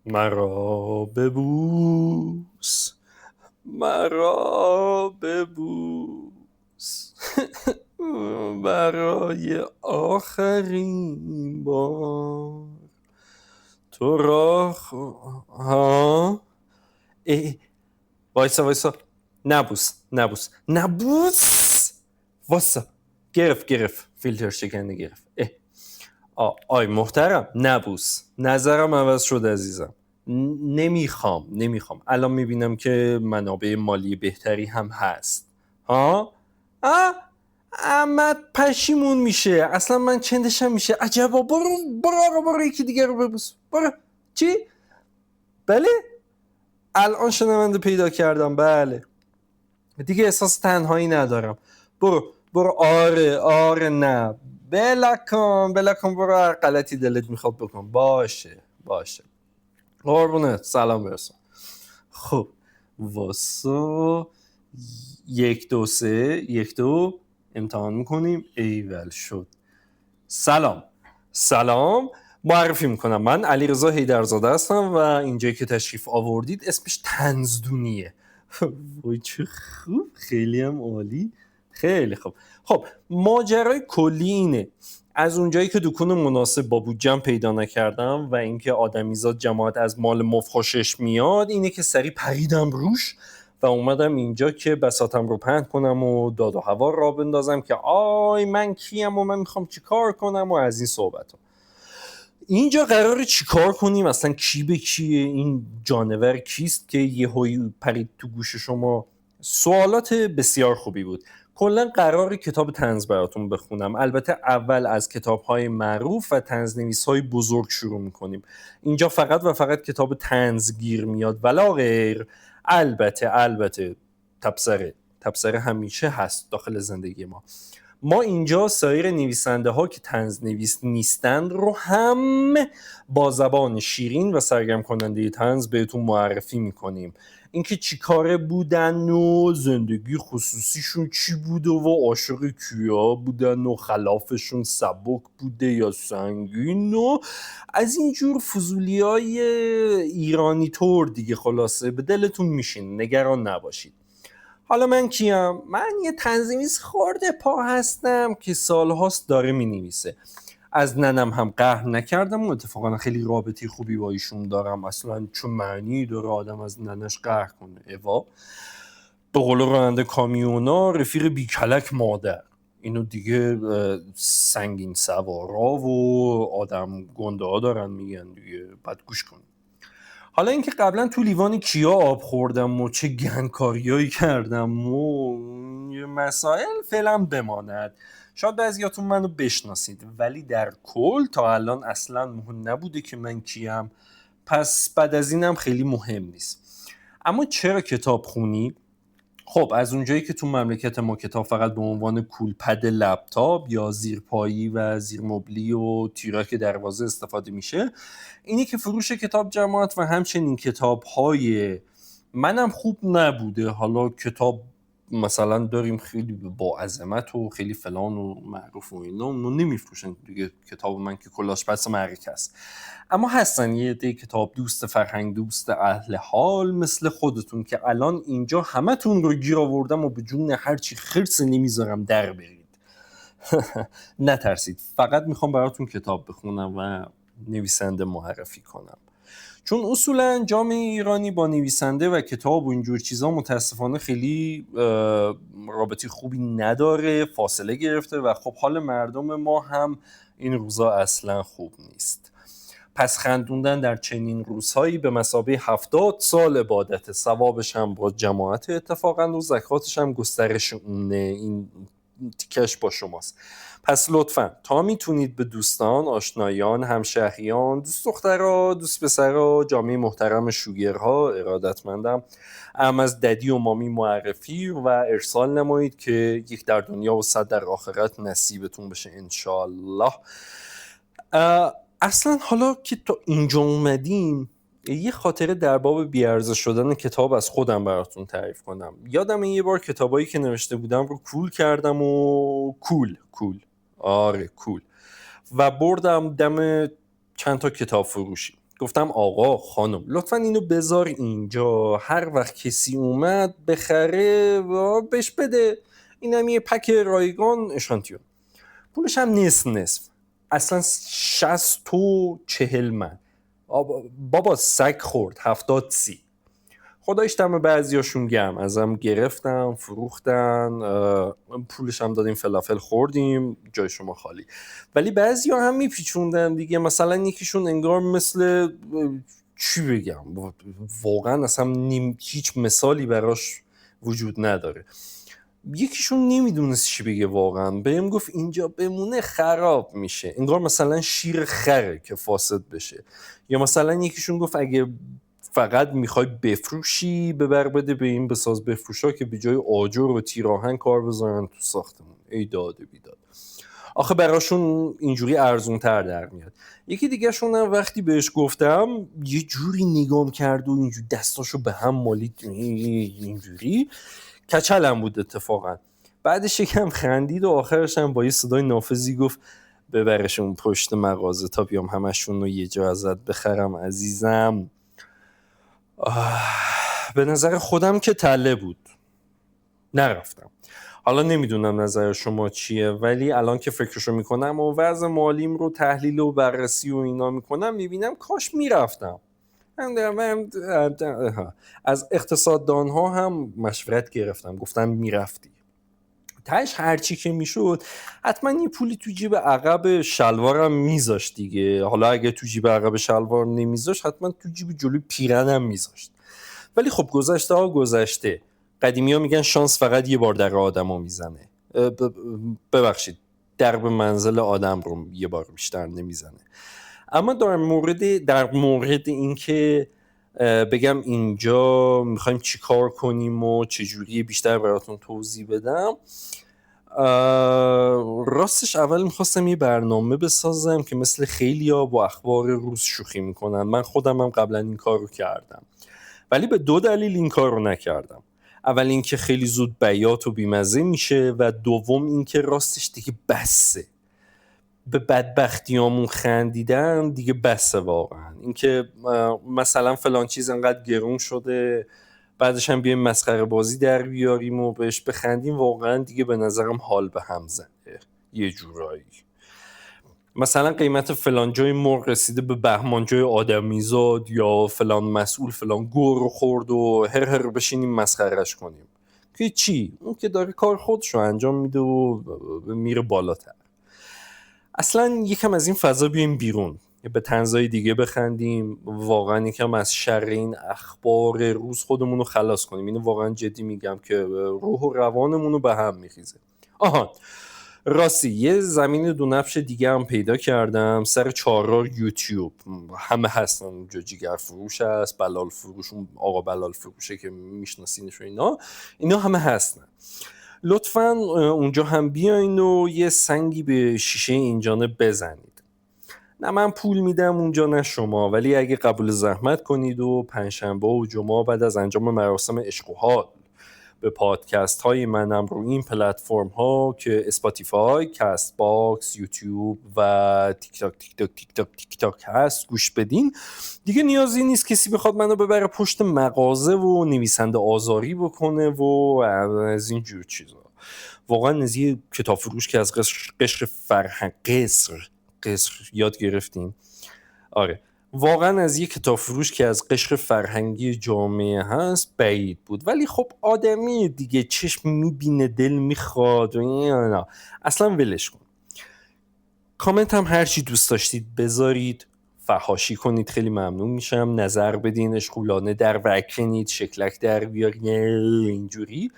مرا ببوس، مرا ببوس برای آخرین بار تو را ها وایسا نبوس وایسا. گرفت فیلتر شکنی گرفت. آی محترم نبوس، نظرم عوض شد عزیزم. نمیخوام. الان میبینم که منابع مالی بهتری هم هست. ها؟ احمد پشیمون میشه، اصلا من چندشم میشه. عجبا. برو یکی دیگه رو ببوس. برو. چی؟ بله؟ الان شنونده پیدا کردم. بله دیگه احساس تنهایی ندارم. برو. آره نه بلکن برو، هر غلطی دلت میخواد بکن. باشه قربونت، سلام برسون. خب واسا 1 2 3 1 2 امتحان میکنیم. ایول شد. سلام معرفی میکنم، من علیرضا حیدرزاده هستم و اینجایی که تشریف آوردید اسمش طنزدونیه. وای چه خوب، خیلی هم عالی. خیلی خوب. خب ماجرای کلی اینه، از اونجایی که دکون مناسب با بودجم پیدا نکردم و اینکه آدمیزاد جماعت از مال مف خوشش میاد، اینه که سری پریدم روش و اومدم اینجا که بساطم رو پهن کنم و داد و هوا را بندازم که آی من کیم و من میخوام چی کار کنم و از این صحبت ها. اینجا قراره چی کار کنیم؟ اصلا کی به کیه؟ این جانور کیست که یه هایی پرید تو گوش شما؟ سوالات بسیار خوبی بود. کلا قراره کتاب طنز براتون بخونم. البته اول از کتاب‌های معروف و طنزنویس‌های بزرگ شروع می‌کنیم. اینجا فقط کتاب طنز گیر میاد ولا غیر. البته تبصره همیشه هست داخل زندگی ما اینجا سایر نویسنده ها که طنز نویس نیستند رو هم با زبان شیرین و سرگرم کننده طنز بهتون معرفی میکنیم. اینکه چی کاره بودن و زندگی خصوصیشون چی بوده و عاشق کیا بودن و خلافشون سبک بوده یا سنگین و از اینجور فضولی های ایرانی طور دیگه. خلاصه به دلتون میشین، نگران نباشید. حالا من کیم؟ من یه طنزنویس خورده پا هستم که سالهاست داره مینویسه. از ننم هم قهر نکردم و اتفاقا خیلی رابطه خوبی با ایشون دارم. اصلا چون معنی داره آدم از ننش قهر کنه؟ اوا به قول راننده کامیونا رفیق بیکلک مادر. اینو دیگه سنگین سوارا و آدم گنده ها دارن میگن دیگه، بعد گوش کن. حالا اینکه قبلا تو لیوان کیا آب خوردم و چه گنکاریایی کردم و مسائل فعلا بماند. شاید بعضیاتون منو بشناسید ولی در کل تا الان اصلا مهم نبوده که من کیم، پس بعد از اینم خیلی مهم نیست. اما چرا کتاب خونی؟ خب از اونجایی که تو مملکت ما کتاب فقط به عنوان کولپد لپتاپ یا زیرپایی و زیرمبلی و تیراک دروازه استفاده میشه، اینی که فروش کتاب جماعت و همچنین کتاب‌های منم خوب نبوده. حالا کتاب مثلا داریم خیلی با عظمت و خیلی فلان و معروف و اینا، اونو نمیفروشن دیگه. کتاب من که کلاش بس معرکه است. اما هستن یه عده کتاب دوست، فرهنگ دوست، اهل حال مثل خودتون که الان اینجا همتون رو گیر آوردم و به جون هرچی خرس نمیذارم در برید. نترسید، فقط میخوام براتون کتاب بخونم و نویسنده معرفی کنم. چون اصولا جامعه ایرانی با نویسنده و کتاب و اینجور چیزا متاسفانه خیلی رابطه خوبی نداره، فاصله گرفته و خب حال مردم ما هم این روزا اصلا خوب نیست. پس خندوندن در چنین روزهایی به مثابه 70 سال عبادت، ثوابش هم با جماعت اتفاقا و زکاتش هم گسترش اونه. این تیکش با شماست. پس لطفاً تا میتونید به دوستان، آشنایان، همشهریان، دوست دخترها، دوست پسرها، جامعه محترم شوگرها، ارادتمندم، ام از ددی و مامی معرفی و ارسال نمایید که یک در دنیا و 100 در آخرت نصیبتون بشه انشالله. اصلا حالا که تا اینجا اومدیم یه خاطره در باب بیارزش شدن کتاب از خودم براتون تعریف کنم. یادم یه بار کتابایی که نوشته بودم رو کول کردم و کول و بردم دم چند تا کتاب فروشی. گفتم آقا خانم لطفاً اینو بذار اینجا، هر وقت کسی اومد بخره بهش بده. اینم یه پک رایگان اشانتیون. پولش هم نصف اصلا 60 و 40 من. بابا سگ خورد 70-30. خدایش دم بعضیاشون گرم، ازم گرفتم فروختن، پولش هم دادیم فلافل خوردیم، جای شما خالی. ولی بعضیا هم میپیچوندن دیگه، مثلا یکیشون انگار مثل چی بگم، واقعا اصلا هیچ مثالی براش وجود نداره. یکیشون نمیدونست چی بگه، واقعا بهم گفت اینجا بمونه خراب میشه، انگار مثلا شیر خره که فاسد بشه. یا مثلا یکیشون گفت اگه فقط میخوای بفروشی ببر بده به این بساز بفروشا که به جای آجر و تیراهن کار بذارن تو ساختمون. ای داد بیداد. آخه براشون اینجوری ارزون تر در میاد. یکی دیگه شون هم وقتی بهش گفتم یه جوری نگام کرد و اینجوری دستاشو به هم مالید، اینجوری کچلم بود اتفاقا. بعدش یکم خندید و آخرش هم با یه صدای نافذی گفت ببرشون پشت مغازه تا بیام همشون رو یه جا ازت بخرم عزیزم. به نظر خودم که تله بود، نرفتم. حالا نمیدونم نظر شما چیه، ولی الان که فکرشو میکنم و وضع مالیم رو تحلیل و بررسی و اینا میکنم میبینم کاش میرفتم. از اقتصاددان ها هم مشورت گرفتم، گفتم میرفتی تاش هرچی که میشد حتما یه پولی تو جیب عقب شلوارم میذاشت دیگه. حالا اگه تو جیب عقب شلوار نمیذاشت حتما تو جیب جلوی پیرنم میذاشت. ولی خب گذشته ها گذشته. قدیمی ها میگن شانس فقط یه بار در آدم ها میزنه. ببخشید درب منزل آدم رو یه بار بیشتر نمیزنه. اما در مورد این که بگم اینجا میخوایم چی کار کنیم و چجوری بیشتر براتون توضیح بدم، راستش اول میخواستم یه برنامه بسازم که مثل خیلی ها با اخبار روز شوخی میکنن. من خودم هم قبلا این کار رو کردم، ولی به 2 دلیل این کار رو نکردم. اول این که خیلی زود بیات و بیمزه میشه و دوم این که راستش دیگه بسه. به بدبختیامون خندیدن دیگه بسه واقعا. این که مثلا فلان چیز انقدر گرون شده بعدش هم بیایم مسخره بازی در بیاریم و بهش بخندیم، واقعا دیگه به نظرم حال به هم زنه یه جورایی. مثلا قیمت فلان جای مرغ رسیده به بهمان جای آدمیزاد، یا فلان مسئول فلان گور خورد و هر بشینیم مسخرهش کنیم که چی؟ اون که داره کار خودشو انجام میده و میره بالاتر. اصلا یکم از این فضا بیایم بیرون، به طنزای دیگه بخندیم، واقعا یکم از شر این اخبار روز خودمون رو خلاص کنیم. اینو واقعا جدی میگم که روح و روانمون رو به هم میخیزه. راستی یه زمین دونفش دیگه هم پیدا کردم سر چهارراه یوتیوب. همه هستن اونجا، جیگر فروش هست، بلال فروش، اون آقا بلال فروشه که میشناسینش و اینا همه هستن. لطفاً اونجا هم بیاین و یه سنگی به شیشه این جانب بزنید. نه من پول میدم اونجا نه شما، ولی اگه قبول زحمت کنید و پنجشنبه و جمعه بعد از انجام مراسم عشق و حال به پادکست های منم رو این پلتفرم ها که اسپاتیفای، کست باکس، یوتیوب و تیک تاک هست گوش بدین، دیگه نیازی نیست کسی بخواد منو ببره پشت مغازه و نویسنده آزاری بکنه و از این جور چیزا. واقعا از یه کتاب فروش که از قشر فرهنگ قصر یاد گرفتیم. آره واقعا از یک کتاب فروش که از قشر فرهنگی جامعه هست بعید بود. ولی خب آدمی دیگه، چشم میبینه دل میخواد و اینا. اصلا ولش کن. کامنت هم هرچی دوست داشتید بذارید، فحاشی کنید، خیلی ممنون میشم. نظر بدین، اشغولانه در وکنید، شکلک در بیارین، اینجوری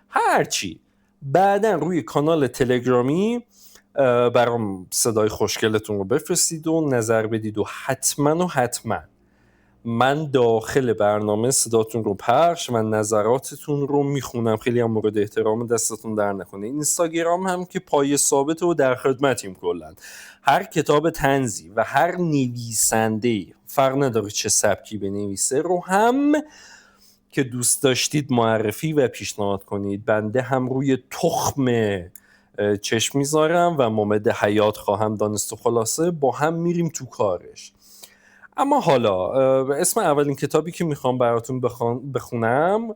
هرچی. بعدن روی کانال تلگرامی برام صدای خوشگلتون رو بفرستید و نظر بدید و حتما من داخل برنامه صداتون رو پخش و نظراتتون رو میخونم. خیلی هم مورد احترام، دستتون در نکنه. اینستاگرام هم که پای ثابت و در خدمتیم کلن. هر کتاب طنزی و هر نویسنده، فرق نداره چه سبکی بنویسه، رو هم که دوست داشتید معرفی و پیشنهاد کنید. بنده هم روی تخم چشم میذارم و مامد حیات خواهم دانست و خلاصه با هم میریم تو کارش. اما حالا اسم اولین کتابی که میخوام براتون بخونم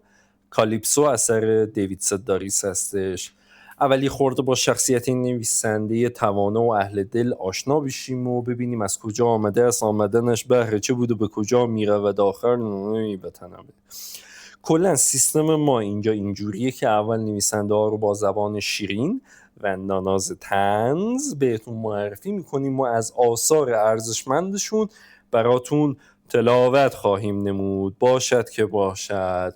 کالیپسو اثر دیوید سداریس هستش. اولی خورده با شخصیت این نویسنده توانا و اهل دل آشنا بشیم و ببینیم از کجا آمده، از آمدنش بهره چه بود و به کجا میره و آخر وطنمه. کلا سیستم ما اینجا اینجوریه که اول نویسنده ها رو با زبان شیرین و ناناز طنز بهتون معرفی میکنیم و از آثار ارزشمندشون براتون تلاوت خواهیم نمود، باشد که باشد.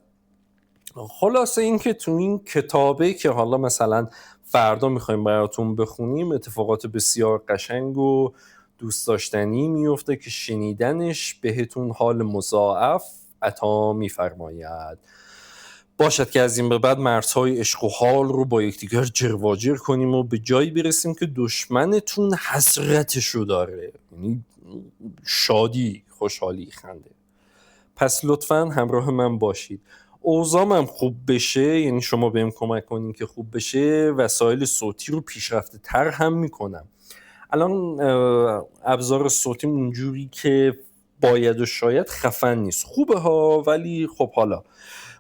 خلاصه این که تو این کتابه که حالا مثلا فردا میخوایم براتون بخونیم اتفاقات بسیار قشنگ و دوست داشتنی میفته که شنیدنش بهتون حال مضاعف عطا میفرماید. باشد که از این به بعد مرزهای عشق و حال رو با یکدیگر جرواجر کنیم و به جایی برسیم که دشمنتون حسرتشو داره، یعنی شادی، خوشحالی، خنده. پس لطفاً همراه من باشید. اوضاعم خوب بشه، یعنی شما بهم کمک کنین که خوب بشه، وسایل صوتی رو پیشرفته تر هم میکنم. الان ابزار صوتی اونجوری که باید و شاید خفن نیست، خوبه ها، ولی خب حالا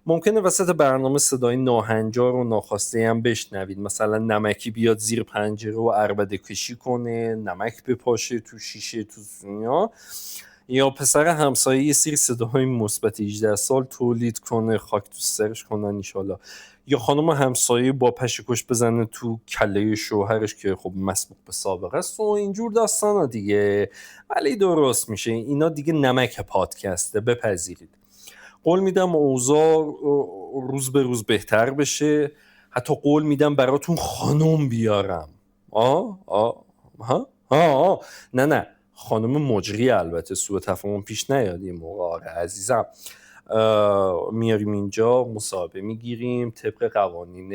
ممکنه وسط برنامه صدای ناهنجار و ناخواسته هم بشنوید، مثلا نمکی بیاد زیر پنجره و عربده کشی کنه، نمک بپاشه تو شیشه تو دنیا، یا پسر همسایه یه سری صداهای مثبت 18 سال تولید کنه، خاک تو سرش کنن انشالله، یا خانم همسایه با پشکش بزنه تو کله شوهرش که خب مسبوق به سابقه است و اینجور داستانا دیگه. ولی درست میشه، اینا دیگه نمک پادکسته، بپذیرید. قول میدم اوضاع روز به روز بهتر بشه، حتی قول میدم براتون خانم بیارم. نه خانم مجری، البته سوء تفاهم پیش نیاد این موقع. آره عزیزم، میاریم اینجا مصاحبه میگیریم، طبق قوانین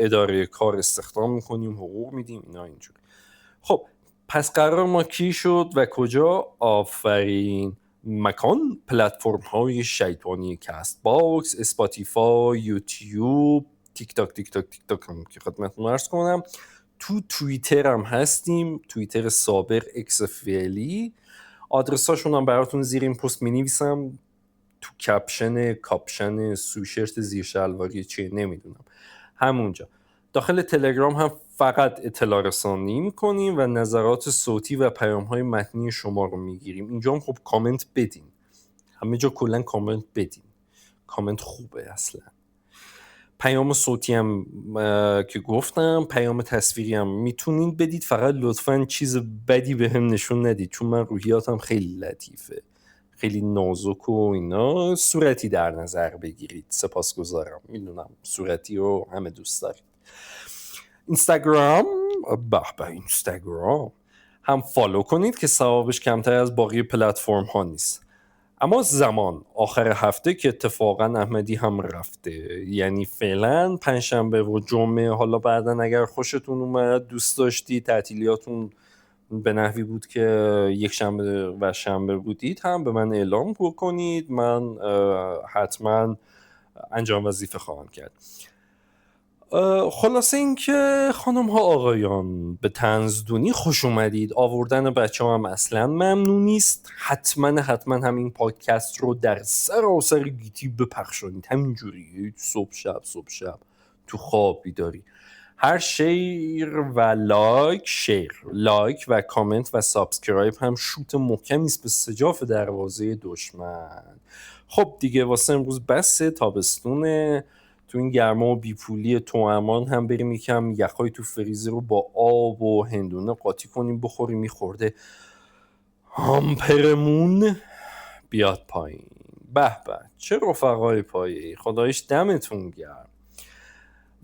اداره کار استخدام میکنیم، حقوق میدیم، اینا اینجوری. خب پس قرار ما کی شد و کجا؟ آفرین، مکان پلتفرم های شیطانی کست باکس، اسپاتیفای، یوتیوب، تیک تاک هم که خدمتتون عرض کنم. تو توییتر هم هستیم، توییتر سابق اکس فعلی. آدرساشون هم براتون زیر این پست می‌نویسم، تو کاپشن سوشرت زیر شلواری چیه نمیدونم، همونجا. داخل تلگرام هم فقط اطلاع رسانی میکنیم و نظرات صوتی و پیام‌های متنی شما رو میگیریم. اینجا هم خب کامنت بدین، همه جا کلا کامنت بدین، کامنت خوبه اصلا. پیام صوتی هم که گفتم، پیام تصویری هم میتونید بدید، فقط لطفاً چیز بدی به هم نشون ندید، چون من روحیاتم خیلی لطیفه، خیلی نازک و اینا. صورتی در نظر بگیرید، سپاسگزارم. میدونم صورتی رو همه دوست دارید. اینستاگرام هم فالو کنید که ثوابش کمتر از باقی پلتفرم ها نیست. اما زمان آخر هفته که اتفاقا احمدی هم رفته، یعنی فعلا پنجشنبه و جمعه، حالا بعدن اگر خوشتون اومد دوست داشتی تعطیلیاتون به نحوی بود که یک شنبه و شنبه بودید، هم به من اعلام بکنید، من حتما انجام وظیفه خواهم کرد. خلاصه این که خانم ها آقایان، به طنزدونی خوش اومدید. آوردن بچه هم اصلا ممنوع نیست. حتما همین پادکست رو در سراسر گیتی بپخشونید، همینجوری صبح شب تو خواب بیداری. هر شیر و لایک و کامنت و سابسکرایب هم شوت محکمی است به سجاف دروازه دشمن. خب دیگه واسه امروز بسه، تابستونه، تو این گرما و بیپولی توامان هم بریم یکم یخای تو فریزر رو با آب و هندونه قاطی کنیم بخوریم، میخورده همپرمون بیاد پایین. به چه رفقای پایه‌ای، خدایش دمتون گرم.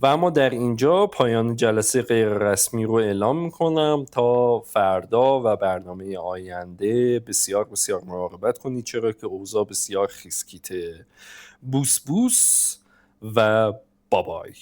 و اما در اینجا پایان جلسه غیر رسمی رو اعلام میکنم تا فردا و برنامه آینده. بسیار مراقبت کنید، چرا که اوضاع بسیار خیسکیته. بوس و بابای.